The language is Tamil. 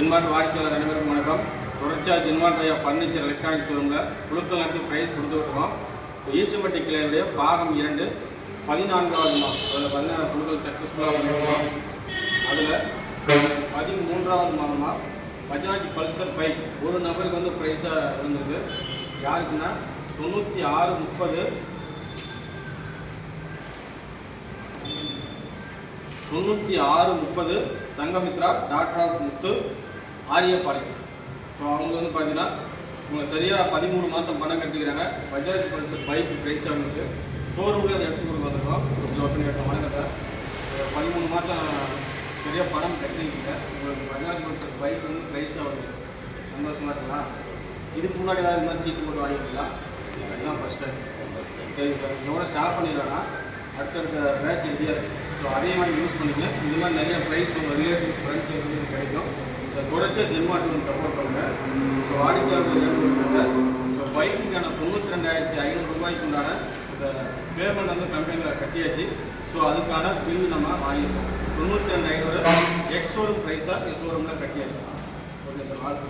ஜின்மார்ட் வாடிக்கையாளர் அனைவருக்கும் வணக்கம். தொடர்ச்சியாக ஜின்மார்ட் ஐயா ஃபர்னிச்சர் எலக்ட்ரானிக் ஷோரூமில் குழுக்களுக்கு ப்ரைஸ் கொடுத்துருக்கோம். ஈச்சம்பட்டி கிளையுடைய பாகம் 2 14வது மாதம் அதில் 16 குழுக்கள் சக்ஸஸ்ஃபுல்லாக பண்ணியிருக்கோம். அதில் 13வது மாதமாக பஜாஜ் பல்சர் பைக் ஒரு நபருக்கு வந்து ப்ரைஸாக இருந்தது. யாருக்குன்னா 9630 Sangamitra doctor of Muthu Ariyapalayam. So அவங்க வந்து பார்த்தீங்கன்னா இவங்க சரியாக 13 மாதம் பணம் கட்டிக்கிறாங்க. பஜாஜ் பல்சர் பைக் ப்ரைஸ் அவங்களுக்கு ஷோரூமில் அதை எடுத்து கொடுக்க வந்திருக்கோம். ஓப்பன் கேட்ட வணக்கத்தை 13 மாதம் சரியாக பணம் கட்டிக்கிங்க. உங்களுக்கு பஜாஜ் பல்சர் பைக் வந்து ப்ரைஸ் ஆகுது. சந்தோஷமாக இருக்கலாம். இதுக்கு முன்னாடி ஏதாவது மாதிரி சீட்டு போட்டு வாங்கிக்கலாம். அதுதான் ஃபஸ்ட் டைம். சரி சார், இதோட ஸ்டார்ட் பண்ணிடலாம். அடுத்தடுத்த பேட்ச் ரெடியாக இருக்குது. ஸோ அதே மாதிரி யூஸ் பண்ணிக்கலாம். இந்த மாதிரி நிறைய ப்ரைஸ் உங்கள் ரிலேட்டிவ்ஸ் ஃப்ரெண்ட்ஸ் வந்து கிடைக்கும். இதை தொடர்ச்சியாக ஜின்மார்ட் வந்து சப்போர்ட் பண்ணுங்கள். ஸோ வாடிக்கையாளர்கள் ஸோ பைக்குக்கான 92,500 ரூபாய்க்கு உண்டான இந்த பேமெண்ட் வந்து கம்பெனியில் கட்டியாச்சு. ஸோ அதுக்கான பில் நம்ம வாங்கியிருக்கோம். 92,500 எக்ஸ் ஷோரூம் ப்ரைஸாக ஷோரூமில் கட்டியாச்சு. ஓகே சார், வாழ்க்கை